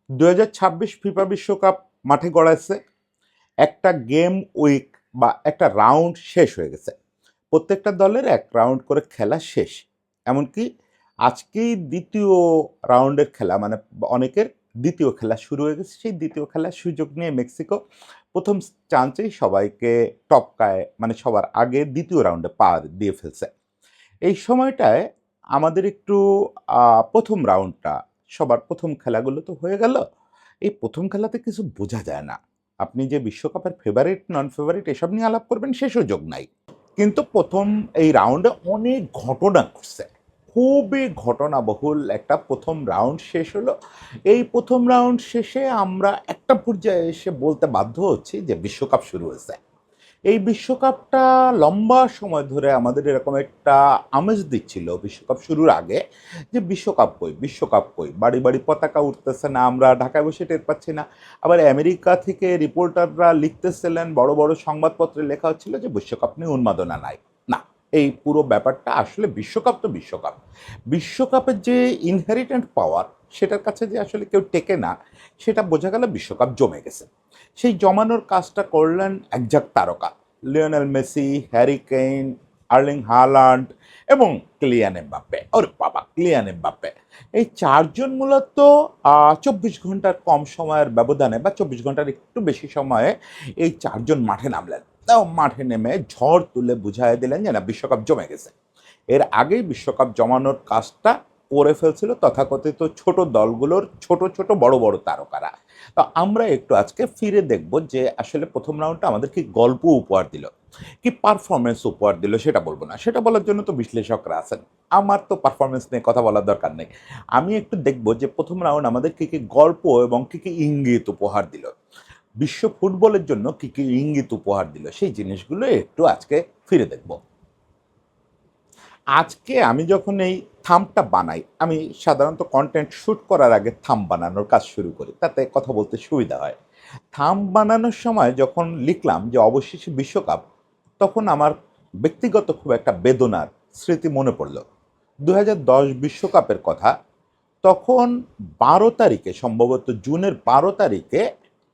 2026 FIFA বিশ্বকাপ মাঠে গড়াচ্ছে। একটা গেম উইক বা একটা রাউন্ড শেষ হয়ে গেছে। প্রত্যেকটা দলের এক রাউন্ড করে খেলা শেষ। এমনকি আজকেই দ্বিতীয় রাউন্ডের খেলা, মানে অনেকের দ্বিতীয় খেলা শুরু হয়ে গেছে। সেই দ্বিতীয় খেলার সুযোগ নিয়ে মেক্সিকো প্রথম চান্সেই সবাইকে টপকায়, মানে সবার আগে দ্বিতীয় রাউন্ডে পা দিয়ে ফেলছে। এই সময়টায় আমাদের একটু প্রথম রাউন্ডটা, সবার প্রথম খেলাগুলো তো হয়ে গেল। এই প্রথম খেলাতে কিছু বোঝা যায় না। আপনি যে বিশ্বকাপের ফেভারিট নন ফেভারিট এসব নিয়ে আলাপ করবেন সে সুযোগ নাই। কিন্তু প্রথম এই রাউন্ডে অনেক ঘটনা ঘটছে। খুবই ঘটনাবহুল একটা প্রথম রাউন্ড শেষ হলো। এই প্রথম রাউন্ড শেষে আমরা একটা পর্যায়ে এসে বলতে বাধ্য হচ্ছি যে বিশ্বকাপ শুরু হয়েছে। এই বিশ্বকাপটা লম্বা সময় ধরে আমাদের এরকম একটা আমেজ দিচ্ছিল বিশ্বকাপ শুরুর আগে, যে বিশ্বকাপ কই, বিশ্বকাপ কই, বাড়ি বাড়ি পতাকা উঠতেছে না, আমরা ঢাকায় বসে টের পাচ্ছি না। আবার আমেরিকা থেকে রিপোর্টাররা লিখতেছিলেন, বড় বড় সংবাদপত্রে লেখা হচ্ছিল যে বিশ্বকাপ নিয়ে উন্মাদনা নাই। না, এই পুরো ব্যাপারটা আসলে বিশ্বকাপ তো বিশ্বকাপ, বিশ্বকাপের যে ইনহেরিটেন্ট পাওয়ার সেটার কাছে যে আসলে কেউ টেকে না, সেটা বোঝা গেল বিশ্বকাপ জমে গেছে। সেই জমানোর কাজটা করলেন একঝাঁক তারকা, Lionel Messi, Harry Kane, Erling Haaland এবং ক্লিয়ান এমবাপ্পে। ওরে বাবা, ক্লিয়ান এমবাপ্পে! এই চারজন মূলত 24 ঘন্টার কম সময়ের ব্যবধানে বা 24 ঘন্টার একটু বেশি সময়ে এই চারজন মাঠে নামলেন। তাও মাঠে নেমে ঝড় তুলে বুঝাই দিলেন যে না, বিশ্বকাপ জমে গেছে। এর আগেই বিশ্বকাপ জমানোর কাজটা করে ফেলছিল তথাকথিত ছোট দলগুলোর ছোট ছোট বড় বড় তারকারা। তো আমরা একটু আজকে ফিরে দেখব যে আসলে প্রথম রাউন্ডটা আমাদের কি গল্প উপহার দিল, কি পারফরমেন্স উপহার দিল সেটা বলবো না, সেটা বলার জন্য তো বিশ্লেষকরা আছেন। আমার তো পারফরমেন্স নিয়ে কথা বলার দরকার নেই। আমি একটু দেখব যে প্রথম রাউন্ড আমাদের কি কি গল্প এবং কি কি ইঙ্গিত উপহার দিল, বিশ্ব ফুটবলের জন্য কি কি ইঙ্গিত উপহার দিল, সেই জিনিসগুলো একটু আজকে ফিরে দেখব। আজকে আমি যখন এই থাম্বটা বানাই, আমি সাধারণত কন্টেন্ট শ্যুট করার আগে থাম্ব বানানোর কাজ শুরু করি, তাতে কথা বলতে সুবিধা হয়। থাম্ব বানানোর সময় যখন লিখলাম যে অবশেষে বিশ্বকাপ, তখন আমার ব্যক্তিগত খুব একটা বেদনার স্মৃতি মনে পড়ল। 2010 বিশ্বকাপের কথা। তখন 12 তারিখে, সম্ভবত জুনের 12 তারিখে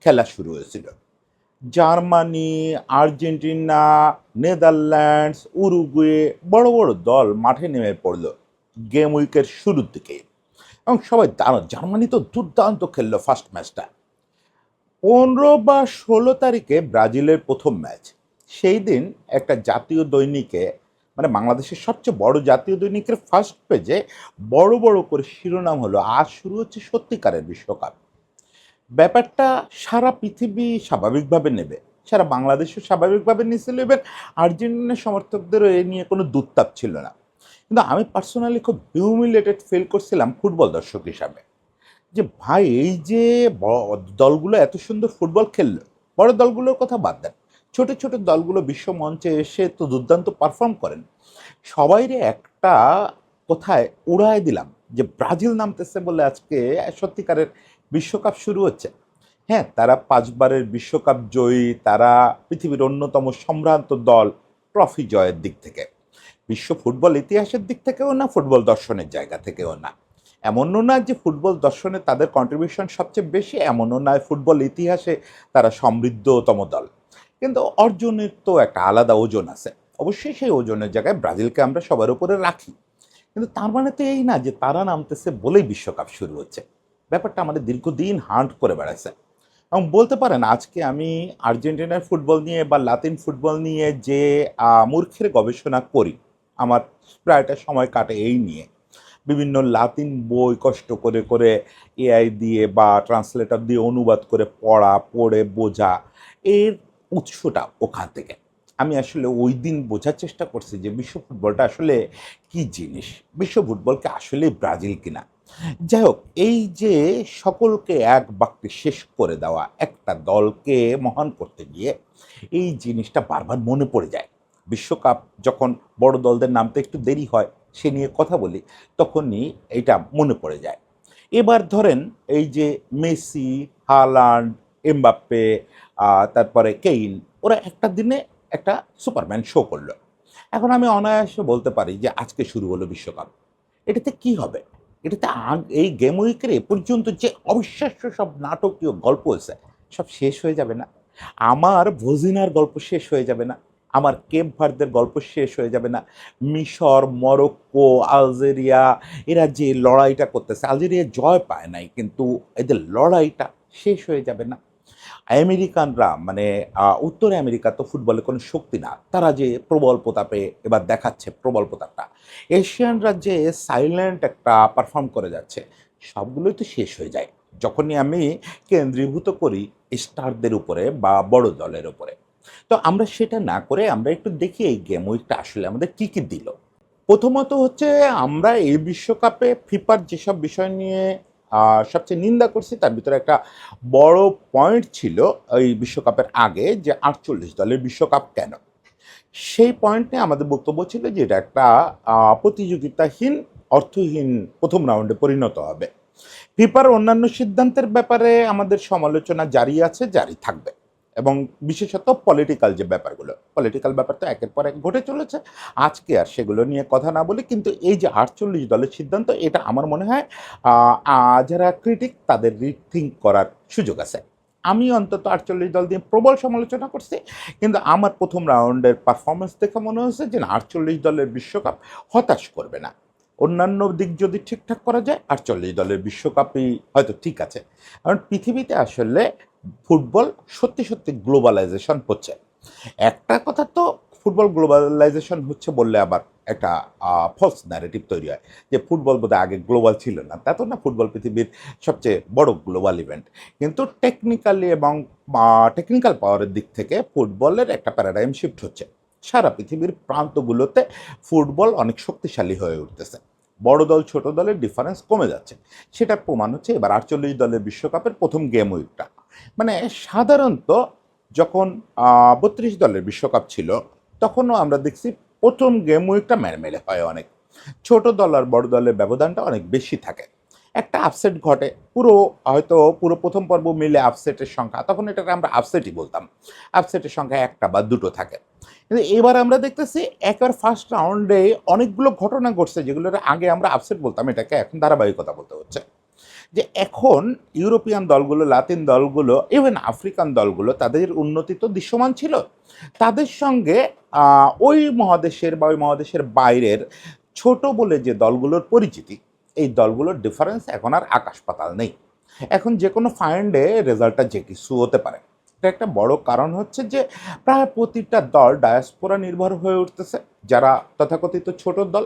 খেলা শুরু হয়েছিল। জার্মানি, আর্জেন্টিনা, নেদারল্যান্ডস, উরুগুয়ে, বড় বড় দল মাঠে নেমে পড়ল গেম উইকের শুরুর দিকে। এবং সবাই দারুণ, জার্মানি তো দুর্দান্ত খেললো ফার্স্ট ম্যাচটা। 15 বা 16 তারিখে ব্রাজিলের প্রথম ম্যাচ। সেই দিন একটা জাতীয় দৈনিকে, মানে বাংলাদেশের সবচেয়ে বড় জাতীয় দৈনিকের ফার্স্ট পেজে বড় বড় করে শিরোনাম হলো, আজ শুরু হচ্ছে সত্যিকারের বিশ্বকাপ। ব্যাপারটা সারা পৃথিবী স্বাভাবিকভাবে নেবে, সারা বাংলাদেশও স্বাভাবিকভাবে নিয়েছিল, এবং আর্জেন্টিনার সমর্থকদেরও এ নিয়ে কোনো দুত্তাপ ছিল না। কিন্তু আমি পার্সোনালি খুব হিউমিলেটেড ফিল করছিলাম ফুটবল দর্শক হিসাবে, যে ভাই এই যে দলগুলো এত সুন্দর ফুটবল খেললো, বড় দলগুলোর কথা বাদ দেন, ছোট ছোট দলগুলো বিশ্ব মঞ্চে এসে তো দুর্দান্ত পারফর্ম করেন। সবাইরে একটা কোথায় উড়ায় দিলাম যে ব্রাজিল নামতেছে বলে আজকে সত্যিকারের বিশ্বকাপ শুরু হচ্ছে। হ্যাঁ, তারা 5বারের বিশ্বকাপ জয়ী, তারা পৃথিবীর অন্যতম সম্ভ্রান্ত দল ট্রফি জয়ের দিক থেকে। বিশ্ব ফুটবল ইতিহাসের দিক থেকেও না, ফুটবল দর্শনের জায়গা থেকেও না। এমনও না যে ফুটবল দর্শনে তাদের কন্ট্রিবিউশন সবচেয়ে বেশি, এমনও নয় ফুটবল ইতিহাসে তারা সমৃদ্ধতম দল। কিন্তু অর্জনের তো একটা আলাদা ওজন আছে। অবশ্যই সেই ওজনের জায়গায় ব্রাজিলকে আমরা সবার উপরে রাখি। কিন্তু তার মানে তো এই না যে তারা নামতেছে বলেই বিশ্বকাপ শুরু হচ্ছে। ব্যাপারটা আমাদের দীর্ঘদিন হান্ট করে বেড়াচ্ছে। এবং বলতে পারেন আজকে আমি আর্জেন্টিনার ফুটবল নিয়ে বা লাতিন ফুটবল নিয়ে যে মূর্খের গবেষণা করি, আমার প্রায়টা সময় কাটে এই নিয়ে। বিভিন্ন লাতিন বই কষ্ট করে করে এআই দিয়ে বা ট্রান্সলেটর দিয়ে অনুবাদ করে পড়া, পড়ে বোঝা, এর উৎসটা ওখান থেকে। আমি আসলে ওই দিন বোঝার চেষ্টা করছি যে বিশ্ব ফুটবলটা আসলে কি জিনিস, বিশ্ব ফুটবলকে আসলে ব্রাজিল কিনা। যাই হোক, এই যে সকলকে এক বাক্যে শেষ করে দেওয়া একটা দলকে মহান করতে গিয়ে এই জিনিসটা বারবার মনে পড়ে যায়। বিশ্বকাপ যখন বড় দলদের নামতে একটু দেরি হয়, সে নিয়ে কথা বলি, তখনই এটা মনে পড়ে যায়। এবার ধরেন এই যে মেসি, হালান্ড, এমবাপ্পে, তারপরে কেইন, ওরা একটা দিনে একটা সুপারম্যান শো করলো। এখন আমি অনায়াসে বলতে পারি যে আজকে শুরু হলো বিশ্বকাপ। এটাতে কি হবে? এটাতে এই গেম উইকের এ পর্যন্ত যে অবিশ্বাস্য সব নাটকীয় গল্প হয়েছে সব শেষ হয়ে যাবে না? আমার ভজিনার গল্প শেষ হয়ে যাবে না? আমার কেপ ভার্দের গল্প শেষ হয়ে যাবে না? মিশর, মরক্কো, আলজেরিয়া এরা যে লড়াইটা করতেছে, আলজেরিয়া জয় পায় নাই কিন্তু এদের লড়াইটা শেষ হয়ে যাবে না? আমেরিকানরা মানে উত্তর আমেরিকা তো ফুটবলে কোনো শক্তি না, তারা যে প্রবল প্রতাপে এবার দেখাচ্ছে প্রবল প্রতাপটা। এশিয়ানরা যে সাইলেন্ট একটা পারফর্ম করে যাচ্ছে, সবগুলোই তো শেষ হয়ে যায় যখনই আমি কেন্দ্রীভূত করি স্টারদের উপরে বা বড় দলের উপরে। তো আমরা সেটা না করে আমরা একটু দেখি এই গেম উইকটা আসলে আমাদের কী কী দিল। প্রথমত হচ্ছে আমরা এই বিশ্বকাপে ফিফার যেসব বিষয় নিয়ে সবচেয়ে নিন্দা করছি তার ভিতরে একটা বড় পয়েন্ট ছিল এই বিশ্বকাপের আগে যে ৪৮ দলের বিশ্বকাপ কেন? সেই পয়েন্ট নিয়ে আমাদের বক্তব্য ছিল যে এটা একটা প্রতিযোগিতাহীন, অর্থহীন প্রথম রাউন্ডে পরিণত হবে। ফিফার অন্যান্য সিদ্ধান্তের ব্যাপারে আমাদের সমালোচনা জারি আছে, জারি থাকবে। এবং বিশেষত পলিটিক্যাল যে ব্যাপারগুলো, পলিটিক্যাল ব্যাপার তো একের পর এক ঘটে চলেছে। আজকে আর সেগুলো নিয়ে কথা না বলি, কিন্তু এই যে ৪৮ দলের সিদ্ধান্ত, এটা আমার মনে হয় যারা ক্রিটিক তাদের রিথিঙ্ক করার সুযোগ আছে। আমি অন্তত ৪৮ দল দিয়ে প্রবল সমালোচনা করছি, কিন্তু আমার প্রথম রাউন্ডের পারফরমেন্স দেখে মনে হয়েছে যে না, ৪৮ দলের বিশ্বকাপ হতাশ করবে না। অন্যান্য দিক যদি ঠিকঠাক করা যায় ৪৮ দলের বিশ্বকাপই হয়তো ঠিক আছে। কারণ পৃথিবীতে আসলে ফুটবল সত্যি সত্যি গ্লোবালাইজেশন হচ্ছে। একটা কথা তো, ফুটবল গ্লোবালাইজেশন হচ্ছে বললে আবার একটা ফলস ন্যারেটিভ তৈরি হয় যে ফুটবল বোধহয় আগে গ্লোবাল ছিল না। তা তো না, ফুটবল পৃথিবীর সবচেয়ে বড় গ্লোবাল ইভেন্ট। কিন্তু টেকনিক্যালি এবং টেকনিক্যাল পাওয়ারের দিক থেকে ফুটবলের একটা প্যারাডাইম শিফট হচ্ছে। সারা পৃথিবীর প্রান্তগুলোতে ফুটবল অনেক শক্তিশালী হয়ে উঠতেছে। বড় দল ছোট দলের ডিফারেন্স কমে যাচ্ছে। সেটার প্রমাণ হচ্ছে এবার ৪৮ দলের বিশ্বকাপের প্রথম গেম উইকটা। মানে সাধারণত যখন ৩২ দলের বিশ্বকাপ ছিল তখনও আমরা দেখছি প্রথম গেম উইকটা মেলে হয় অনেক। ছোট দল আর বড় দলের ব্যবধানটা অনেক বেশি থাকে। একটা আপসেট ঘটে, পুরো প্রথম পর্ব মিলে আপসেটের সংখ্যা, তখন এটাকে আমরা আপসেটই বলতাম। আপসেটের সংখ্যা একটা বা দুটো থাকে। কিন্তু এবার আমরা দেখতেছি একেবারে ফার্স্ট রাউন্ডে অনেকগুলো ঘটনা ঘটছে যেগুলোর আগে আমরা আপসেট বলতাম, এটাকে এখন ধারাবাহিকতা বলতে হচ্ছে। যে এখন ইউরোপিয়ান দলগুলো, লাতিন দলগুলো, ইভেন আফ্রিকান দলগুলো, তাদের উন্নতি তো দৃশ্যমান ছিল। তাদের সঙ্গে ওই মহাদেশের বা ওই মহাদেশের বাইরের ছোট বলে যে দলগুলোর পরিচিতি, এই দলগুলোর ডিফারেন্স এখন আর আকাশ পাতাল নেই। এখন যে কোনো ফাইন্ডে রেজাল্টটা যে কিছু হতে পারে। এটা একটা বড় কারণ হচ্ছে যে প্রায় প্রতিটা দল ডায়াসপোরা নির্ভর হয়ে উঠতেছে। যারা তথাকথিত ছোট দল,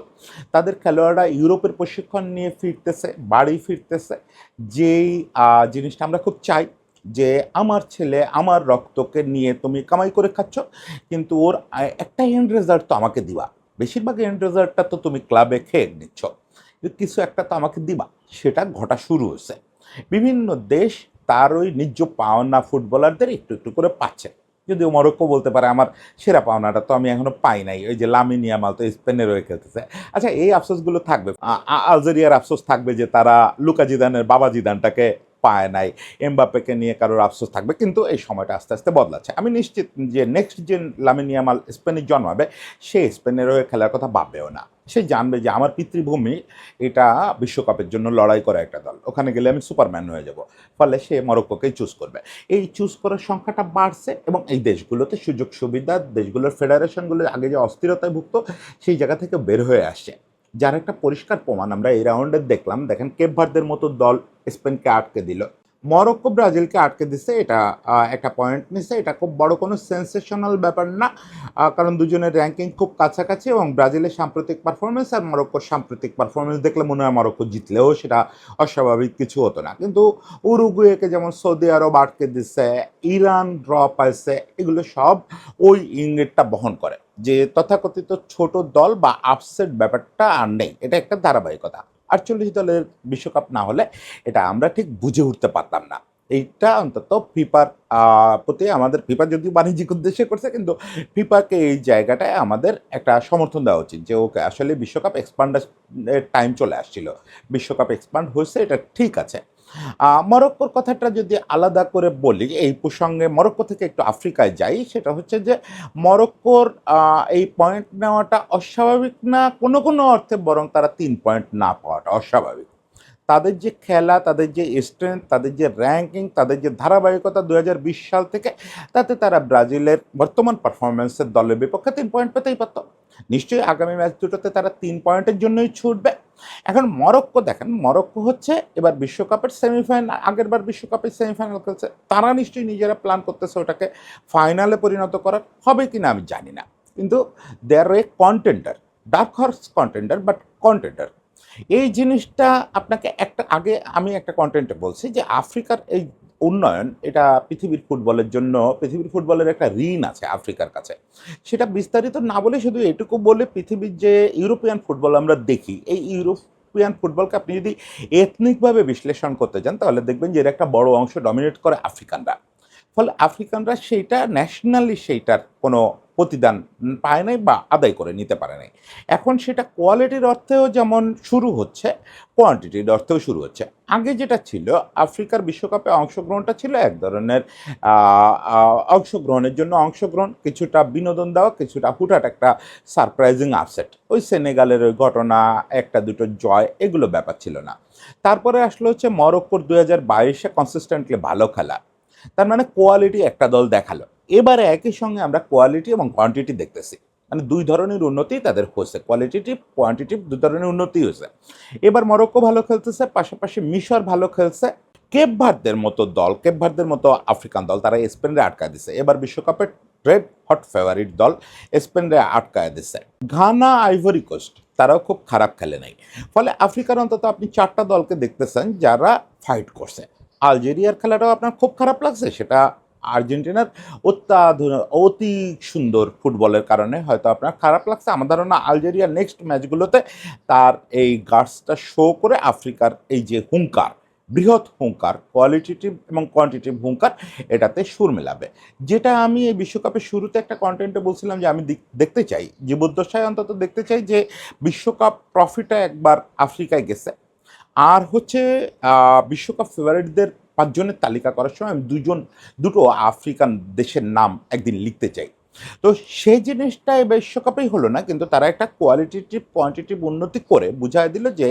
তাদের খেলোয়াড়রা ইউরোপের প্রশিক্ষণ নিয়ে ফিরতেছে, বাড়ি ফিরতেছে। যেই জিনিসটা আমরা খুব চাই যে আমার ছেলে আমার রক্তকে নিয়ে তুমি কামাই করে খাচ্ছ, কিন্তু ওর একটা এন্ড রেজাল্ট তো আমাকে দিবা। বেশিরভাগ এন্ড রেজাল্টটা তো তুমি ক্লাবে খেয়ে নিচ্ছ, কিন্তু কিছু একটা তো আমাকে দিবা। সেটা ঘটা শুরু হয়েছে। বিভিন্ন দেশ তার ওই ন্যায্য পাওনা ফুটবলারদের একটু একটু করে পাচ্ছে। যদিও মরক্কো বলতে পারে আমার সেরা পাওনাটা তো আমি এখনো পাই নাই, ওই যে লামিন ইয়ামাল তো স্পেনের হয়ে খেলতেছে। আচ্ছা, এই আফসোসগুলো থাকবে। আলজেরিয়ার আফসোস থাকবে যে তারা লুকা জিদানের বাবা জিদানটাকে পায় নাই। এমবাপ্পেকে নিয়ে কারোর আফসোস থাকবে, কিন্তু এই সময়টা আস্তে আস্তে বদলাচ্ছে। আমি নিশ্চিত যে নেক্সট যে লামিন ইয়ামাল স্পেনে জন্মাবে, সে স্পেনের হয়ে খেলার কথা ভাববেও না। সে জানবে যে আমার পিতৃভূমি এটা বিশ্বকাপের জন্য লড়াই করা একটা দল, ওখানে গেলে আমি সুপারম্যান হয়ে যাব। ফলে সে মরক্কোকেই চুজ করবে। এই চুজ করার সংখ্যাটা বাড়ছে এবং এই দেশগুলোতে সুযোগ সুবিধা, দেশগুলোর ফেডারেশনগুলো আগে যে অস্থিরতায় ভুগত সেই জায়গা থেকে বের হয়ে আসছে। যার একটা পরিষ্কার প্রমাণ আমরা এই রাউন্ডে দেখলাম। দেখেন, কেপ ভার্দের মতো দল স্পেনকে আটকে দিল, মরক্কো ব্রাজিলকে আটকে দিচ্ছে। এটা একটা পয়েন্ট নিচ্ছে। এটা খুব বড় কোনো সেন্সেশনাল ব্যাপার না, কারণ দুজনের র্যাঙ্কিং খুব কাছাকাছি এবং ব্রাজিলের সাম্প্রতিক পারফরমেন্স আর মরক্কোর সাম্প্রতিক পারফরমেন্স দেখলে মনে হয় মরক্কো জিতলেও সেটা অস্বাভাবিক কিছু হতো না। কিন্তু উরুগুয়েকে যেমন সৌদি আরব আটকে দিচ্ছে, ইরান ড্র পাইছে, এগুলো সব ওই ইঙ্গিতটা বহন করে যে তথাকথিত ছোট দল বা আপসেট ব্যাপারটা আর নেই। এটা একটা ধারাবাহিকতা। ৪৮ দলের বিশ্বকাপ না হলে এটা আমরা ঠিক বুঝে উঠতে পারতাম না। এইটা অন্তত ফিফার প্রতি আমাদের, ফিফা যদিও বাণিজ্যিক উদ্দেশ্যে করছে, কিন্তু ফিফাকে এই জায়গাটায় আমাদের একটা সমর্থন দেওয়া উচিত যে ওকে আসলে বিশ্বকাপ এক্সপান্ডের টাইম চলে আসছিল, বিশ্বকাপ এক্সপান্ড হয়েছে, এটা ঠিক আছে। মরক্কোর কথাটা যদি আলাদা করে বলি এই প্রসঙ্গে, মরক্কো থেকে একটু আফ্রিকায় যাই, সেটা হচ্ছে যে মরক্কোর এই পয়েন্ট নেওয়াটা অস্বাভাবিক না কোনো কোনো অর্থে, বরং তারা ৩ পয়েন্ট না পাওয়াটা অস্বাভাবিক। তাদের যে খেলা, তাদের যে স্ট্রেংথ, তাদের যে র্যাঙ্কিং, তাদের যে ধারাবাহিকতা ২০২০ সাল থেকে, তাতে তারা ব্রাজিলের বর্তমান পারফরমেন্সের দলের বিপক্ষে ৩ পয়েন্ট পেতেই পারত। নিশ্চয়ই আগামী ম্যাচ দুটোতে তারা ৩ পয়েন্টের জন্যই ছুটবে। এখন মরক্কো দেখেন, মরক্কো হচ্ছে এবার বিশ্বকাপের সেমিফাইনাল, আগেরবার বিশ্বকাপের সেমিফাইনাল খেলছে, তারা নিশ্চয়ই নিজেরা প্ল্যান করতেছে ওটাকে ফাইনালে পরিণত করার, হবে কিনা আমি জানি না, কিন্তু they are a contender, dark horse contender, but contender. এই জিনিসটা আপনাকে একটা আগে আমি একটা কন্টেন্টে বলছি যে আফ্রিকার এই উন্নয়ন, এটা পৃথিবীর ফুটবলের জন্য, পৃথিবীর ফুটবলের একটা ঋণ আছে আফ্রিকার কাছে। সেটা বিস্তারিত না বলে শুধু এটুকু বলে, পৃথিবীর যে ইউরোপিয়ান ফুটবল আমরা দেখি, এই ইউরোপিয়ান ফুটবলকে আপনি যদি এথনিকভাবে বিশ্লেষণ করতে যান, তাহলে দেখবেন যে এর একটা বড় অংশ ডমিনেট করে আফ্রিকানরা। ফলে আফ্রিকানরা সেইটা ন্যাশনালি সেইটার কোনো প্রতিদান পায় নাই বা আদায় করে নিতে পারে নাই। এখন সেটা কোয়ালিটির অর্থেও যেমন শুরু হচ্ছে, কোয়ান্টিটির অর্থেও শুরু হচ্ছে। আগে যেটা ছিল, আফ্রিকার বিশ্বকাপে অংশগ্রহণটা ছিল এক ধরনের অংশগ্রহণের জন্য অংশগ্রহণ, কিছুটা বিনোদন দেওয়া, কিছুটা হুটহাট একটা সারপ্রাইজিং আপসেট। ওই সেনেগালের ওই ঘটনা, একটা দুটো জয়, এগুলো ব্যাপার ছিল না। তারপরে আসলে হচ্ছে মরক্কোর ২০২২-এ কনসিস্টেন্টলি ভালো খেলা, তার মানে কোয়ালিটি একটা দল দেখালো। এবারে একই সঙ্গে আমরা কোয়ালিটি এবং কোয়ান্টিটি দেখতেছি, মানে দুই ধরনের উন্নতি তাদের হয়েছে, কোয়ালিটিটিভ কোয়ান্টিটিভ দুই ধরনের উন্নতি হয়েছে। এবার মরক্কো ভালো খেলতেছে, পাশাপাশি মিশর ভালো খেলছে। কেপ ভার্দের মতো দল, কেপ ভার্দের মতো আফ্রিকান দল, তারা স্পেনরে আটকায় দিছে। এবার বিশ্বকাপের রেড হট ফেভারিট দল স্পেনরে আটকায় দিছে। ঘানা, আইভরি কোস্ট, তারাও খুব খারাপ খেলে নাই। ফলে আফ্রিকার অন্তত আপনি 4টা দলকে দেখতেছেন যারা ফাইট করছে। আলজেরিয়ার খেলাটাও আপনার খুব খারাপ লাগছে, সেটা আর্জেন্টিনার অতি সুন্দর ফুটবলের কারণে হয়তো আপনার খারাপ লাগছে। আমার ধারণা আলজেরিয়ার নেক্সট ম্যাচগুলোতে তার এই গার্ডসটা শো করে আফ্রিকার এই যে হুঙ্কার, বৃহৎ হুঙ্কার, কোয়ালিটিটিভ এবং কোয়ান্টিটিভ হুঙ্কার, এটাতে সুর মেলাবে। যেটা আমি এই বিশ্বকাপের শুরুতে একটা কন্টেন্টে বলছিলাম যে আমি দেখতে চাই, জীবদ্দশায় অন্তত দেখতে চাই যে বিশ্বকাপ ট্রফিটা একবার আফ্রিকায় গেছে। আর হচ্ছে বিশ্বকাপ ফেভারিটদের 5 জনের তালিকা করার সময় আমি দুটো আফ্রিকান দেশের নাম একদিন লিখতে চাই। তো সেই জিনিসটা এই বিশ্বকাপেই হলো না, কিন্তু তারা একটা কোয়ালিটিটিভ কোয়ান্টিটিভ উন্নতি করে বুঝায় দিল যে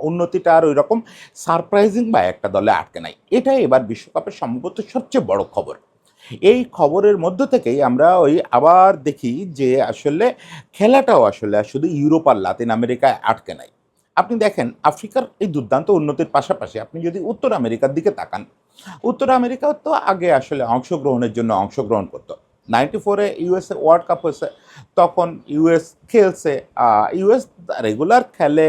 উন্নতিটা আর ওই রকম সারপ্রাইজিং বা একটা দলে আটকে নাই। এটাই এবার বিশ্বকাপের সম্ভবত সবচেয়ে বড় খবর। এই খবরের মধ্য থেকেই আমরা ওই আবার দেখি যে আসলে খেলাটাও আসলে শুধু ইউরোপ আর লাতিন আমেরিকায় আটকে নাই। আপনি দেখেন আফ্রিকার এই দুর্দান্ত উন্নতির পাশাপাশি আপনি যদি উত্তর আমেরিকার দিকে তাকান, উত্তর আমেরিকাও তো আগে আসলে অংশগ্রহণের জন্য অংশগ্রহণ করতো। 94-এ ইউএসএ ওয়ার্ল্ড কাপ হয়েছে, তখন ইউএস খেলছে, ইউএস রেগুলার খেলে,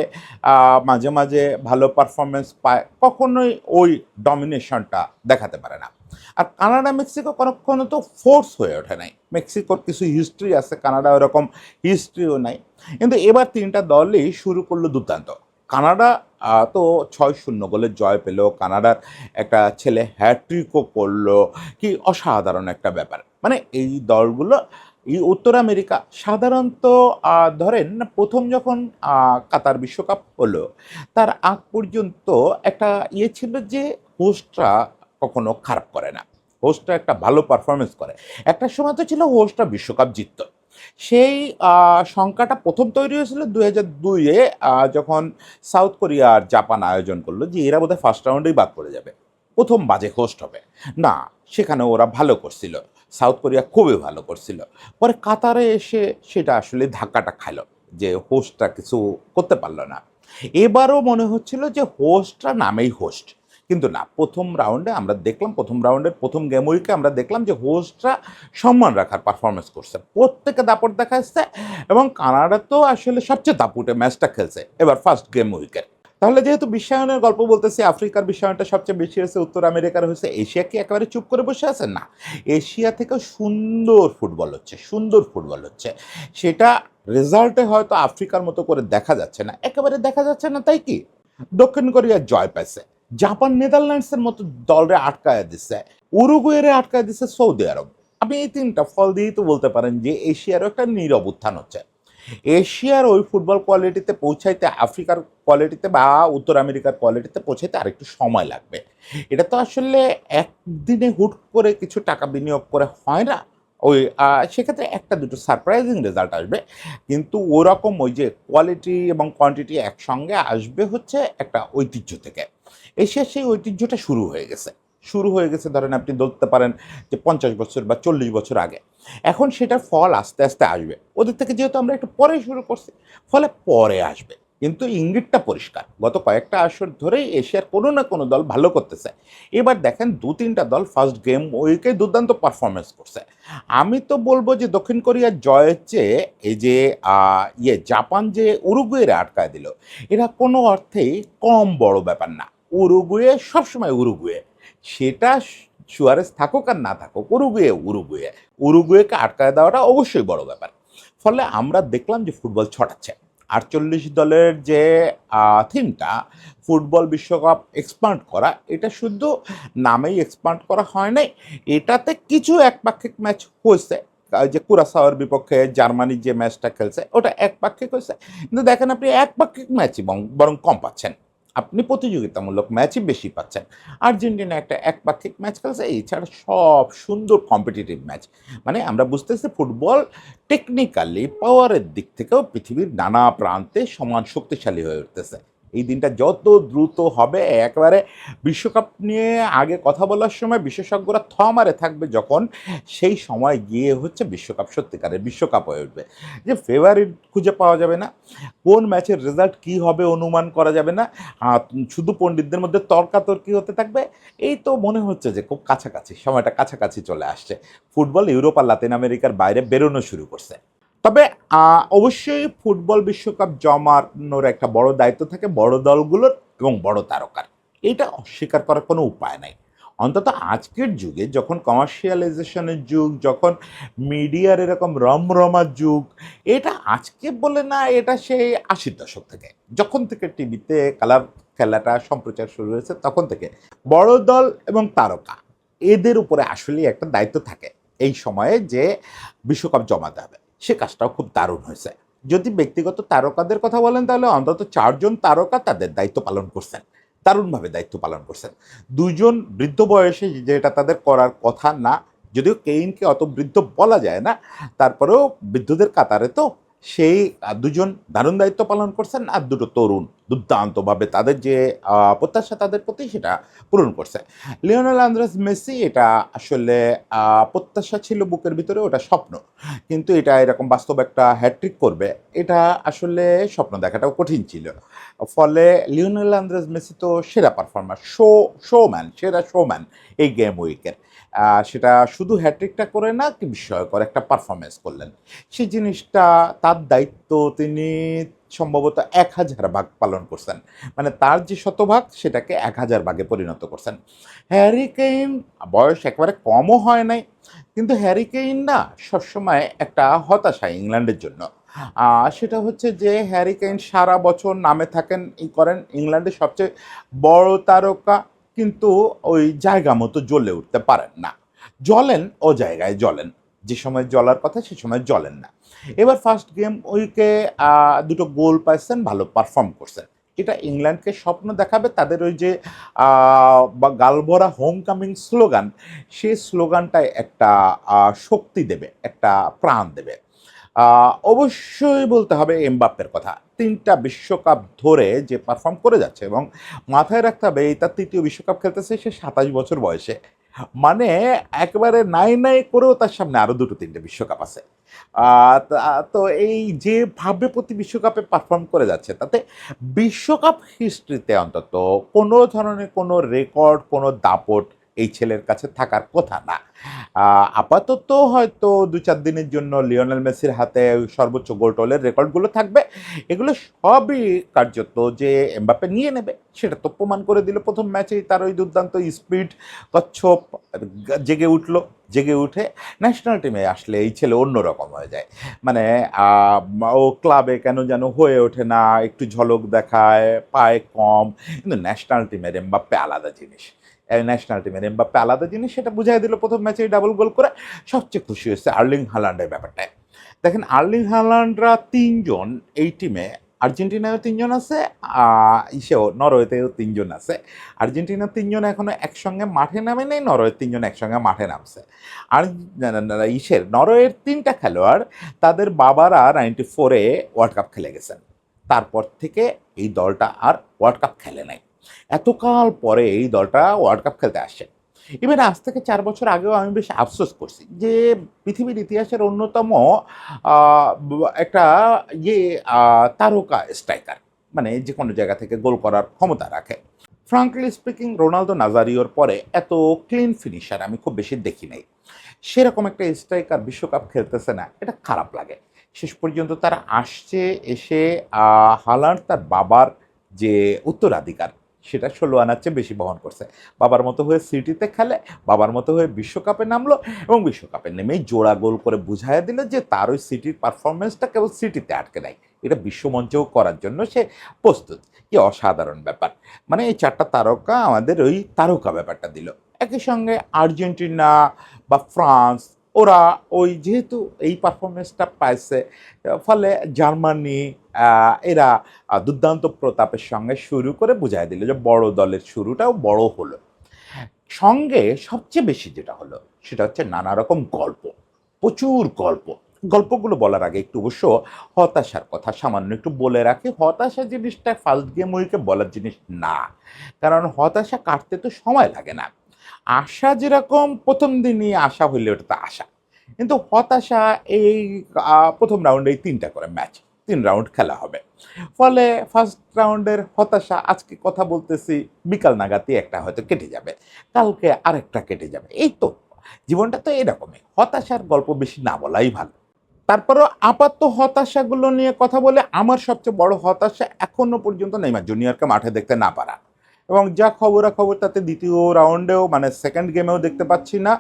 মাঝে মাঝে ভালো পারফরমেন্স পায়, কখনোই ওই ডমিনেশনটা দেখাতে পারে না। আর কানাডা মেক্সিকো কখনো তো ফোর্স হয়ে ওঠে নাই। মেক্সিকোর কিছু হিস্ট্রি আছে, কানাডা ওরকম হিস্ট্রিও নাই। কিন্তু এবার 3টা দলই শুরু করলো দুর্দান্ত। কানাডা তো 6-0 গোলের জয় পেল, কানাডার একটা ছেলে হ্যাট্রিকও করলো, কি অসাধারণ একটা ব্যাপার। মানে এই দলগুলো, এই উত্তর আমেরিকা সাধারণত ধরেন প্রথম যখন কাতার বিশ্বকাপ হলো, তার আগ পর্যন্ত একটা ইয়ে ছিল যে হোস্টরা কখনো খারাপ করে না, হোস্টরা একটা ভালো পারফরমেন্স করে। একটা সময় তো ছিল হোস্টরা বিশ্বকাপ জিতত। সেই সংখ্যাটা প্রথম তৈরি হয়েছিল 2002-এ, যখন সাউথ কোরিয়া আর জাপান আয়োজন করলো যে এরা বোধহয় ফার্স্ট রাউন্ডেই বাদ পড়ে যাবে, প্রথম বাজে হোস্ট হবে না। সেখানে ওরা ভালো করছিল, সাউথ কোরিয়া খুবই ভালো করছিল। পরে কাতারে এসে সেটা আসলে ধাক্কাটা খাইল, যে হোস্টটা কিছু করতে পারলো না। এবারও মনে হচ্ছিল যে হোস্টরা নামেই হোস্ট, কিন্তু না, প্রথম রাউন্ডে আমরা দেখলাম, প্রথম রাউন্ডের প্রথম গেম উইকে আমরা দেখলাম যে হোস্টরা সম্মান রাখার পারফরমেন্স করছে, প্রত্যেকে দাপট দেখাচ্ছে, এবং কানাডা তো আসলে সবচেয়ে দাপুটে ম্যাচটা খেলছে এবার ফার্স্ট গেম উইকের। তাহলে যেহেতু বিশ্বায়নের গল্প বলতেছি, আফ্রিকার বিশ্বায়নটা সবচেয়ে বেশি হয়েছে, উত্তর আমেরিকার হয়েছে, এশিয়া কি একেবারে চুপ করে বসে আছে? না, এশিয়া থেকেও সুন্দর ফুটবল হচ্ছে, সুন্দর ফুটবল হচ্ছে। সেটা রেজাল্টে হয়তো আফ্রিকার মতো করে দেখা যাচ্ছে না, একেবারে দেখা যাচ্ছে না, তাই কি? দক্ষিণ কোরিয়া জয় পাইছে, জাপান নেদারল্যান্ডসের মতো দলরে আটকায় দিচ্ছে, উরুগুয়েরে আটকায় দিচ্ছে সৌদি আরব। আপনি এই 3টা ফল দিয়েই তো বলতে পারেন যে এশিয়ারও একটা নীরব উত্থান হচ্ছে। এশিয়ার ওই ফুটবল কোয়ালিটিতে পৌঁছাইতে আফ্রিকার কোয়ালিটিতে বা উত্তর আমেরিকার কোয়ালিটিতে পৌঁছাইতে আরেকটু সময় লাগবে। এটা তো আসলে একদিনে হুট করে কিছু টাকা বিনিয়োগ করে হয় না, ওই সেক্ষেত্রে একটা দুটো সারপ্রাইজিং রেজাল্ট আসবে, কিন্তু ওরকম ওই যে কোয়ালিটি এবং কোয়ান্টিটি একসঙ্গে আসবে হচ্ছে একটা ঐতিহ্য থেকে। এশিয়ার সেই ঐতিহ্যটা শুরু হয়ে গেছে ধরেন আপনি ধরতে পারেন যে 50 বছর বা 40 বছর আগে। এখন সেটার ফল আস্তে আস্তে আসবে ওদের থেকে, যেহেতু আমরা একটু পরে শুরু করছি, ফলে পরে আসবে। কিন্তু ইঙ্গিতটা পরিষ্কার, গত কয়েকটা আসর ধরেই এশিয়ার কোনো না কোনো দল ভালো করতেছে। এবার দেখেন 2-3টা দল ফার্স্ট গেম উইকে দুর্দান্ত পারফরমেন্স করছে। আমি তো বলবো যে দক্ষিণ কোরিয়ার জয়ের চেয়ে এই যে জাপান যে উরুগুয়েরে আটকায় দিল, এরা কোনো অর্থেই কম বড় ব্যাপার না। উরুগুয়ে সবসময় উরুগুয়ে, সেটা সুয়ারেজ থাকুক আর না থাকুক, উরুগুয়েকে আটকায় দেওয়াটা অবশ্যই বড় ব্যাপার। ফলে আমরা দেখলাম যে ফুটবল ছড়াচ্ছে। 48 দলের যে থিমটা, ফুটবল বিশ্বকাপ এক্সপান্ড করা, এটা শুধু নামেই এক্সপান্ড করা হয় নাই, এটাতে কিছু একপাক্ষিক ম্যাচ হয়েছে। যে কুরাসাওয়ার বিপক্ষে জার্মানির যে ম্যাচটা খেলছে ওটা একপাক্ষিক হয়েছে, কিন্তু দেখেন আপনি একপাক্ষিক ম্যাচই বরং কম পাচ্ছেন, আপনি প্রতিযোগিতামূলক ম্যাচই বেশি পাচ্ছেন। আর্জেন্টিনা একটা একপাক্ষিক ম্যাচ খেলছে, এছাড়া সব সুন্দর কম্পিটিটিভ ম্যাচ। মানে আমরা বুঝতেছি ফুটবল টেকনিক্যালি পাওয়ারের দিক থেকেও পৃথিবীর নানা প্রান্তে সমান শক্তিশালী হয়ে উঠতেছে। এই দিনটা যত দ্রুত হবে, একেবারে বিশ্বকাপ নিয়ে আগে কথা বলার সময় বিশেষজ্ঞরা মারে থাকবে, যখন সেই সময় গিয়ে হচ্ছে বিশ্বকাপ সত্যিকারের বিশ্বকাপ হয়ে উঠবে। যে ফেভারিট খুঁজে পাওয়া যাবে না, কোন ম্যাচের রেজাল্ট কি হবে অনুমান করা যাবে না, শুধু পণ্ডিতদের মধ্যে তর্কাতর্কি হতে থাকবে। এই তো মনে হচ্ছে যে খুব কাছাকাছি, সময়টা কাছাকাছি চলে আসছে, ফুটবল ইউরোপ আর লাতিন আমেরিকার বাইরে বেরোনো শুরু করছে। তবে অবশ্যই ফুটবল বিশ্বকাপ জমানোর একটা বড় দায়িত্ব থাকে বড় দলগুলোর এবং বড় তারকার, এটা অস্বীকার করার কোনো উপায় নাই। অন্তত আজকের যুগে, যখন কমার্শিয়ালাইজেশনের যুগ, যখন মিডিয়ার এরকম রমরমার যুগ, এটা আজকে বলে না, এটা সেই 80-র দশক থেকে, যখন থেকে টিভিতে কালার খেলাটা সম্প্রচার শুরু হয়েছে তখন থেকে বড় দল এবং তারকা এদের উপরে আসলেই একটা দায়িত্ব থাকে এই সময়ে, যে বিশ্বকাপ জমাতে হবে। সে কাজটাও খুব দারুণ হয়েছে। যদি ব্যক্তিগত তারকাদের কথা বলেন, তাহলে অন্তত 4জন তারকা তাদের দায়িত্ব পালন করছেন, দারুণভাবে দায়িত্ব পালন করছেন। 2জন বৃদ্ধ বয়সে, যেটা তাদের করার কথা না, যদিও কেইনকে অত বৃদ্ধ বলা যায় না, তারপরেও বৃদ্ধদের কাতারে তো সেই 2জন দারুণ দায়িত্ব পালন করছেন, আর 2টো তরুণ দুর্দান্তভাবে তাদের যে প্রত্যাশা তাদের প্রতি, সেটা পূরণ করছে। লিওনেল আন্দ্রেস মেসি, এটা আসলে প্রত্যাশা ছিল বুকের ভিতরে, ওটা স্বপ্ন, কিন্তু এটা এরকম বাস্তব একটা হ্যাট্রিক করবে, এটা আসলে স্বপ্ন দেখাটাও কঠিন ছিল। ফলে লিওনেল আন্দ্রেস মেসি তো সেরা পারফরমার, সেরা শোম্যান এই গেম উইকের। সেটা শুধু হ্যাট্রিকটা করে না, কি বিস্ময়কর একটা পারফরমেন্স করলেন। সেই জিনিসটা তার দায়িত্ব, তিনি সম্ভবত 1000 ভাগ পালন করছেন, মানে তার যে শতভাগ সেটাকে 1000 ভাগে পরিণত করছেন। হ্যারি কেইন বয়স একেবারে কমও হয় নাই, কিন্তু হ্যারি কেইন না সবসময় একটা হতাশা ইংল্যান্ডের জন্য। সেটা হচ্ছে যে হ্যারি কেইন সারা বছর নামে থাকেন, করেন, ইংল্যান্ডের সবচেয়ে বড় তারকা, কিন্তু ওই জায়গা মতো জ্বলে উঠতে পারেন না। জ্বলেন ও জায়গায় জ্বলেন, যে সময় জ্বলার কথা সে সময় জ্বলেন না। এবার ফার্স্ট গেম উইকে 2টো গোল পাইছেন, ভালো পারফর্ম করছেন, এটা ইংল্যান্ডকে স্বপ্ন দেখাবে। তাদের ওই যে বা গালভরা হোম কামিং স্লোগান, সেই স্লোগানটায় একটা শক্তি দেবে, একটা প্রাণ দেবে। অবশ্যই বলতে হবে এমবাপ্পের কথা, 3টা বিশ্বকাপ ধরে যে পারফর্ম করে যাচ্ছে, এবং মাথায় রাখতে হবে এই তার 3য় বিশ্বকাপ খেলতেছে, সে 27 বছর বয়সে। মানে একেবারে নাই নাই করেও তার সামনে আরও 2-3টে বিশ্বকাপ আছে। তো এই যেভাবে প্রতি বিশ্বকাপে পারফর্ম করে যাচ্ছে, তাতে বিশ্বকাপ হিস্ট্রিতে অন্তত কোনো ধরনের কোনো রেকর্ড, কোনো দাপট এই ছেলের কাছে থাকার কথা না। আপাতত হয়তো 2-4 দিনের জন্য লিওনেল মেসির হাতে ওই সর্বোচ্চ গোল টোলের রেকর্ডগুলো থাকবে, এগুলো সবই কার্যত যে এমবাপ্পে নিয়ে নেবে, সেটা তো প্রমাণ করে দিল প্রথম ম্যাচেই। তার ওই দুর্দান্ত স্পিড, কচ্ছপ, জেগে উঠে ন্যাশনাল টিমে আসলে এই ছেলে অন্যরকম হয়ে যায়। মানে ও ক্লাবে কেন যেন হয়ে ওঠে না, একটু ঝলক দেখায়, পায় কম, কিন্তু ন্যাশনাল টিমের এমবাপ্পে আলাদা জিনিস। সেটা বুঝাই দিল প্রথম ম্যাচেই ডাবল গোল করে। সবচেয়ে খুশি হয়েছে আর্লিং হালান্ডের ব্যাপারটায়। দেখেন আর্লিং হালান্ডরা 3জন এই টিমে আর্জেন্টিনায়ও ৩ জন আছে, নরওয়েতেও ৩ জন আছে। আর্জেন্টিনার ৩ জন এখনো একসঙ্গে মাঠে নামে নাই, নরওয়ের ৩ জন একসঙ্গে মাঠে নামছে। আর নরওয়ের ৩টা খেলোয়াড় তাদের বাবারা 94 এ ওয়ার্ল্ড কাপ খেলে গেছেন। তারপর থেকে এই দলটা আর ওয়ার্ল্ড কাপ খেলে নাই। এতকাল পরে এই দলটা ওয়ার্ল্ড কাপ খেলতে আসছে। ইভেন আজ থেকে ৪ বছর আগেও আমি বেশ আফসোস করছি যে পৃথিবীর ইতিহাসের অন্যতম একটা ইয়ে তারকা স্ট্রাইকার, মানে যে কোনো জায়গা থেকে গোল করার ক্ষমতা রাখে। ফ্রাঙ্কলি স্পিকিং, রোনালদো নাজারিওর পরে এত ক্লিন ফিনিশার আমি খুব বেশি দেখি নাই। সেরকম একটা স্ট্রাইকার বিশ্বকাপ খেলতেছে না, এটা খারাপ লাগে। শেষ পর্যন্ত তারা আসছে, এসে হালান্ড তার বাবার যে উত্তরাধিকার সেটা ১৬ আনার চেয়ে বেশি বহন করছে। বাবার মতো হয়ে সিটিতে খেলে, বাবার মতো হয়ে বিশ্বকাপে নামলো এবং বিশ্বকাপে নেমেই জোড়া গোল করে বুঝাইয়া দিল যে তার ওই সিটির পারফরমেন্সটা কেবল সিটিতে আটকে নেয়, এটা বিশ্বমঞ্চেও করার জন্য সে প্রস্তুত। কি অসাধারণ ব্যাপার! মানে এই ৪টা তারকা আমাদের ওই তারকা ব্যাপারটা দিল। একই সঙ্গে আর্জেন্টিনা বা ফ্রান্স, ওরা ওই যেহেতু এই পারফরমেন্সটা পাইছে, ফলে জার্মানি, এরা দুর্দান্ত প্রতাপের সঙ্গে শুরু করে বুঝাই দিল যে বড় দলের শুরুটাও বড় হলো। সঙ্গে সবচেয়ে বেশি যেটা হলো সেটা হচ্ছে নানা রকম গল্প, প্রচুর গল্প। গল্পগুলো বলার আগে একটু অবশ্য হতাশার কথা সামান্য একটু বলে রাখি। হতাশা জিনিসটা ফার্স্ট গেম উইকে বলার জিনিস না, কারণ হতাশা কাটতে তো সময় লাগে না। আশা যেরকম প্রথম দিনই আশা হইলে ওটা তো আশা, কিন্তু হতাশা এই প্রথম রাউন্ডেই ৩টা করে ম্যাচ, ৩ রাউন্ড খেলা হবে। ফলে ফার্স্ট রাউন্ডের হতাশা আজকে কথা বলতেছি, বিকাল নাগাদই একটা হয়তো কেটে যাবে, কালকে আরেকটা কেটে যাবে। এই তো জীবনটা তো এরকমই, হতাশার গল্প বেশি না বলাই ভালো। তারপরও আপাতত হতাশাগুলো নিয়ে কথা বলে আমার সবচেয়ে বড় হতাশা এখনো পর্যন্ত নেইমার জুনিয়রকে মাঠে দেখতে না পারা, এবং যা খবরাখবর তাতে দ্বিতীয় রাউন্ডেও মানে সেকেন্ড গেমেও দেখতে পাচ্ছি না।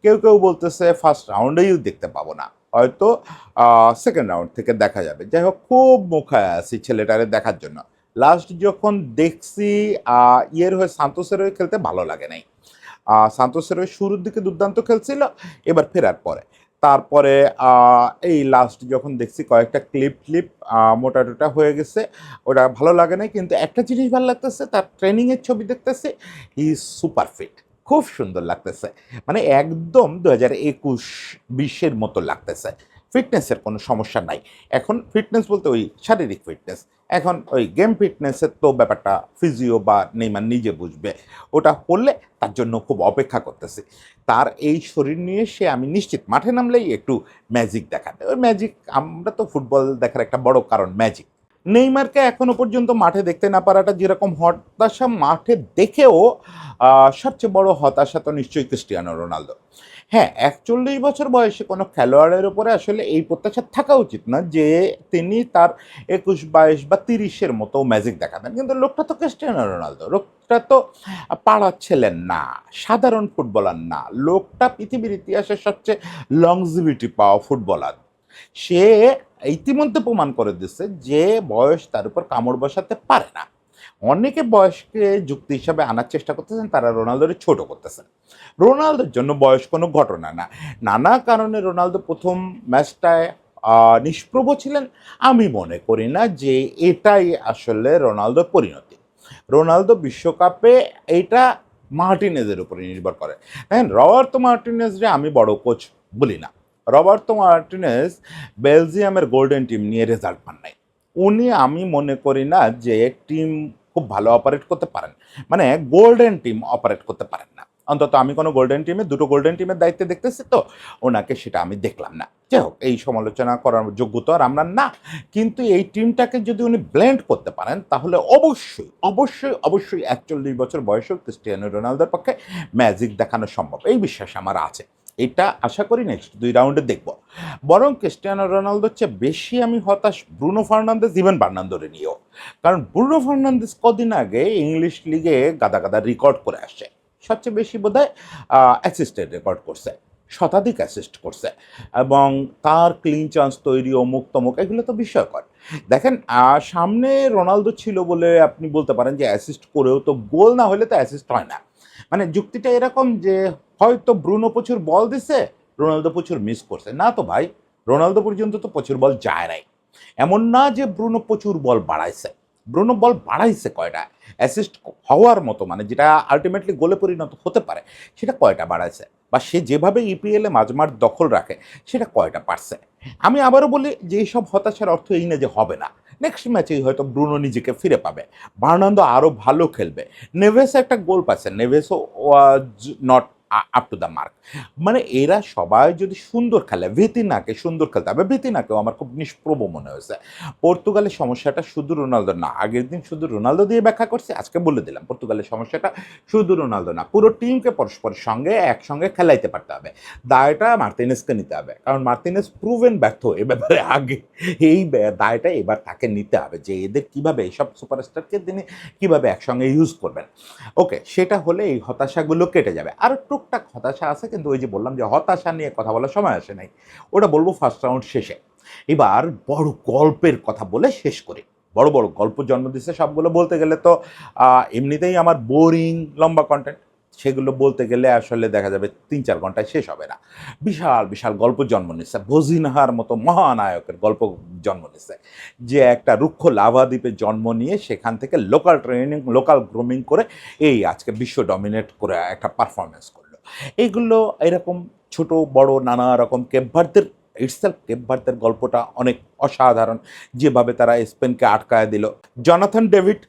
কেউ কেউ বলতেছে ফার্স্ট রাউন্ডেই দেখতে পাবো না, হয়তো সেকেন্ড রাউন্ড থেকে দেখা যাবে। যাই হোক, খুব মুখায় আছি ছেলেটারে দেখার জন্য। লাস্ট যখন দেখছি হয়ে সান্তোসের হয়ে খেলতে ভালো লাগে নাই। সান্তোসের হয়ে শুরুর দিকে দুর্দান্ত খেলছিল, এবার ফেরার পরে তারপরে এই লাস্ট যখন দেখছি কয়েকটা ক্লিপ মোটা টোটা হয়ে গেছে, ওটা ভালো লাগে নাই। কিন্তু একটা জিনিস ভালো লাগতেছে, তার ট্রেনিংয়ের ছবি দেখতেছি, হি ইজ সুপার ফিট, খুব সুন্দর লাগতেছে। মানে একদম ২০২১-২০-এর মতো লাগতেছে। ফিটনেসের কোনো সমস্যা নাই। এখন ফিটনেস বলতে ওই শারীরিক ফিটনেস, এখন ওই গেম ফিটনেসের তো ব্যাপারটা ফিজিও বা নেইমার নিজে বুঝবে। ওটা হলে তার জন্য খুব অপেক্ষা করতেছি। তার এই শরীর নিয়ে সে, আমি নিশ্চিত মাঠে নামলেই একটু ম্যাজিক দেখাবে। ওই ম্যাজিক, আমরা তো ফুটবল দেখার একটা বড় কারণ ম্যাজিক। নেইমারকে এখনো পর্যন্ত মাঠে দেখতে না পারাটা যেরকম হতাশা, মাঠে দেখেও সবচেয়ে বড় হতাশা তো নিশ্চয়ই ক্রিস্টিয়ানো রোনালদো। হ্যাঁ, ৪১ বছর বয়সে কোনো খেলোয়াড়ের উপরে আসলে এই প্রত্যাশা থাকা উচিত না যে তিনি তার ২১, ২২ বা ৩০-এর মতো ম্যাজিক দেখাবেন। কিন্তু লোকটা তো ক্রিস্টিয়ানো রোনালদো, লোকটা তো পাড়ার ছেলে না, সাধারণ ফুটবলার না, লোকটা পৃথিবীর ইতিহাসের সবচেয়ে লংজিভিটি পাওয়া ফুটবলার। সে ইতিমধ্যে প্রমাণ করে দিচ্ছে যে বয়স তার উপর কামড় বসাতে পারে না। অনেকে বয়সকে যুক্তি হিসাবে আনার চেষ্টা করতেছেন, তারা রোনালদোরে ছোট করতেছেন। রোনালদোর জন্য বয়স কোনো ঘটনা না। নানা কারণে রোনালদো প্রথম ম্যাচটায় নিষ্প্রভ ছিলেন। আমি মনে করি না যে এটাই আসলে রোনালদোর পরিণতি। রোনালদো বিশ্বকাপে এইটা মার্টিনেজের উপরে নির্ভর করে। দেখেন, রবার্তো মার্টিনেজরে আমি বড় কোচ বলি না। রবার্তো মার্টিনেজ বেলজিয়ামের গোল্ডেন টিম নিয়ে রেজাল্ট পান নাই। উনি, আমি মনে করি না যে টিম খুব ভালো অপারেট করতে পারেন, মানে গোল্ডেন টিম অপারেট করতে পারেন না। অন্তত আমি কোনো গোল্ডেন টিমে, দুটো গোল্ডেন টিমের দায়িত্বে দেখতেছি তো, ওনাকে সেটা আমি দেখলাম না। যাই হোক, এই সমালোচনা করার যোগ্যতা আর আমরা না। কিন্তু এই টিমটাকে যদি উনি ব্লেন্ড করতে পারেন, তাহলে অবশ্যই অবশ্যই অবশ্যই ৪১ বছর বয়সেও ক্রিস্টিয়ানো রোনালদোর পক্ষে ম্যাজিক দেখানো সম্ভব, এই বিশ্বাস আমার আছে। এটা আশা করি নেক্সট ২ রাউন্ডে দেখব। বরং ক্রিস্টিয়ানো রোনালদোর চেয়ে বেশি আমি হতাশ ব্রুনো ফার্নান্দেজ, ইভেন বার্নান্দোরে নিয়েও। কারণ ব্রুনো ফার্নান্দেজ কদিন আগে ইংলিশ লিগে গাদা গাদা রেকর্ড করে আসছে। সবচেয়ে বেশি বোধহয় অ্যাসিস্টের রেকর্ড করছে, শতাধিক অ্যাসিস্ট করছে, এবং তার ক্লিন চান্স তৈরি, অমুক তমুক, এগুলো তো বিস্ময়কর। দেখেন, সামনে রোনালদো ছিল বলে আপনি বলতে পারেন যে অ্যাসিস্ট করেও তো গোল না হলে তো অ্যাসিস্ট হয় না। মানে যুক্তিটা এরকম যে হয়তো ব্রুনো প্রচুর বল দিছে, রোনালদো প্রচুর মিস করছে, না তো ভাই, রোনালদো পর্যন্ত তো প্রচুর বল যায় নাই। এমন না যে ব্রুনো প্রচুর বল বাড়াইছে, ব্রুনো বল বাড়াইছে কয়টা, অ্যাসিস্ট হওয়ার মতো মানে যেটা আলটিমেটলি গোলে পরিণত হতে পারে সেটা কয়টা বাড়াইছে, বা সে যেভাবে ইপিএলে মাঝমাঠ দখল রাখে সেটা কয়টা পারছে। আমি আবারও বলি যে এইসব হতাশার অর্থ এই না যে হবে না, নেক্সট ম্যাচেই হয়তো ব্রুনো নিজেকে ফিরে পাবে, বার্নান্দো আরও ভালো খেলবে, নেভেস একটা গোল পাচ্ছে, নেভেসও was not up to the mark. মানে এরা সবাই যদি সুন্দর খেলে, ভিতিনাকে সুন্দর খেলতে হবে, ভিতিনাকেও আমার খুব নিষ্প্রভ মনে হয়েছে। পর্তুগালের সমস্যাটা শুধু রোনালদো না, আগের দিন শুধু রোনালদো দিয়ে ব্যাখ্যা করছি, আজকে বলে দিলাম পর্তুগালের সমস্যাটা শুধু রোনালদো না, পুরো টিমকে পরস্পরের সঙ্গে একসঙ্গে খেলাইতে পারতে হবে। দায়টা মার্তিনেসকে নিতে হবে, কারণ মার্তিনেস প্রুভেন ব্যর্থ এ ব্যাপারে আগে, এই দায়টা এবার তাকে নিতে হবে যে এদের কিভাবে এইসব সুপারস্টারকে তিনি কিভাবে একসঙ্গে ইউজ করবেন। ওকে, সেটা হলে এই হতাশাগুলো কেটে যাবে। আর টুকটাক হতাশা আছে, কিন্তু ওই যে বললাম যে হতাশা নিয়ে কথা বলার সময় আসে নাই, ওটা বলবো ফার্স্ট রাউন্ড শেষে। এবার বড় গল্পের কথা বলে শেষ করি। বড় বড় গল্প জন্ম দিচ্ছে সবগুলো বলতে গেলে তো এমনিতেই আমার বোরিং লম্বা কন্টেন্ট, সেগুলো বলতে গেলে আসলে দেখা যাবে 3-4 ঘন্টায় শেষ হবে না। বিশাল বিশাল গল্প জন্ম নিচ্ছে, ভজিনহার মতো মহানায়কের গল্প জন্ম নিচ্ছে, যে একটা রুক্ষ লাভা দ্বীপে জন্ম নিয়ে সেখান থেকে লোকাল ট্রেনিং লোকাল গ্রুমিং করে এই আজকে বিশ্ব ডমিনেট করে একটা পারফরমেন্স করলো। এইগুলো এরকম ছোট বড় নানা রকম কেপভার্দের ইটসেলফ কেপভার্দের গল্পটা অনেক অসাধারণ, যেভাবে তারা স্পেনকে আটকায় দিল। জনাথন ডেভিড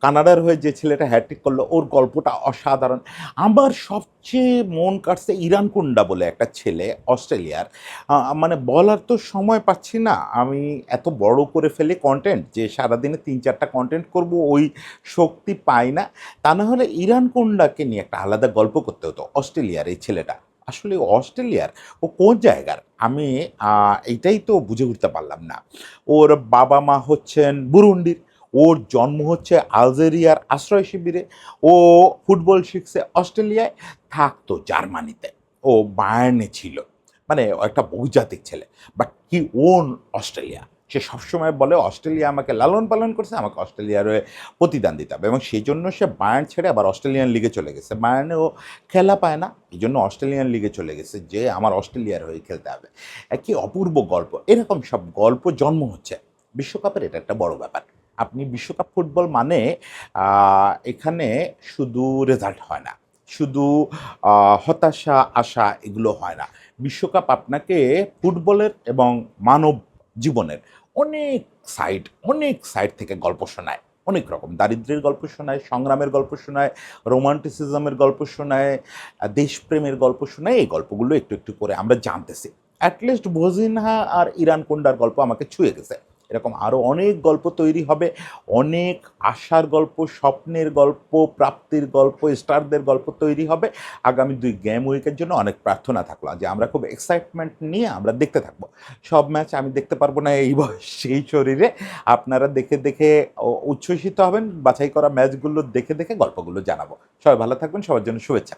কানাডার হয়ে যে ছেলেটা হ্যাট্রিক করলো, ওর গল্পটা অসাধারণ। আমার সবচেয়ে মন কাটছে ইরান কুন্ডা বলে একটা ছেলে অস্ট্রেলিয়ার, মানে বলার তো সময় পাচ্ছি না, আমি এত বড় করে ফেলি কন্টেন্ট যে সারাদিনে 3-4টা কন্টেন্ট করব, ওই শক্তি পাই না। তা না হলে ইরান কুন্ডাকে নিয়ে একটা আলাদা গল্প করতে হতো। অস্ট্রেলিয়ার এই ছেলেটা আসলে অস্ট্রেলিয়ার, ও কোন জায়গার আমি এইটাই তো বুঝে উঠতে পারলাম না। ওর বাবা মা হচ্ছেন বুরুন্ডির, ওর জন্ম হচ্ছে আলজেরিয়ার আশ্রয় শিবিরে, ও ফুটবল শিখছে অস্ট্রেলিয়ায়, থাকতো জার্মানিতে, ও বায়ার্নে ছিল, মানে ও একটা বহুজাতিক ছেলে, বাট হি ওন অস্ট্রেলিয়া। সে সবসময় বলে অস্ট্রেলিয়া আমাকে লালন পালন করছে, আমাকে অস্ট্রেলিয়ার হয়ে প্রতিদান দিতে হবে, এবং সেই জন্য সে বায়ার্ন ছেড়ে আবার অস্ট্রেলিয়ান লিগে চলে গেছে। বায়ার্নে ও খেলা পায় না, এই জন্য অস্ট্রেলিয়ান লিগে চলে গেছে যে আমার অস্ট্রেলিয়ার হয়ে খেলতে হবে। কি অপূর্ব গল্প, এরকম সব গল্প জন্ম হচ্ছে বিশ্বকাপের, এটা একটা বড় ব্যাপার। আপনি বিশ্বকাপ ফুটবল মানে এখানে শুধু রেজাল্ট হয় না, শুধু হতাশা আশা এগুলো হয় না। বিশ্বকাপ আপনাকে ফুটবলের এবং মানব জীবনের অনেক অনেক সাইড থেকে গল্প শোনায়, অনেক রকম দারিদ্র্যের গল্প শোনায়, সংগ্রামের গল্প শোনায়, রোমান্টিসিজমের গল্প শোনায়, দেশপ্রেমের গল্প শোনায়। এই গল্পগুলো একটু একটু করে আমরা জানতেছি। অ্যাটলিস্ট ভজিনহা আর ইরান কোন্ডার গল্প আমাকে ছুঁয়ে গেছে, এরকম আরও অনেক গল্প তৈরি হবে, অনেক আশার গল্প, স্বপ্নের গল্প, প্রাপ্তির গল্প, স্টারদের গল্প তৈরি হবে। আগামী 2 গেম উইকের জন্য অনেক প্রার্থনা থাকলো যে আমরা খুব এক্সাইটমেন্ট নিয়ে আমরা দেখতে থাকবো। সব ম্যাচ আমি দেখতে পারবো না এই বয়স সেই শরীরে, আপনারা দেখে দেখে উচ্ছ্বসিত হবেন, বাছাই করা ম্যাচগুলো দেখে দেখে গল্পগুলো জানাবো। সবাই ভালো থাকবেন, সবার জন্য শুভেচ্ছা।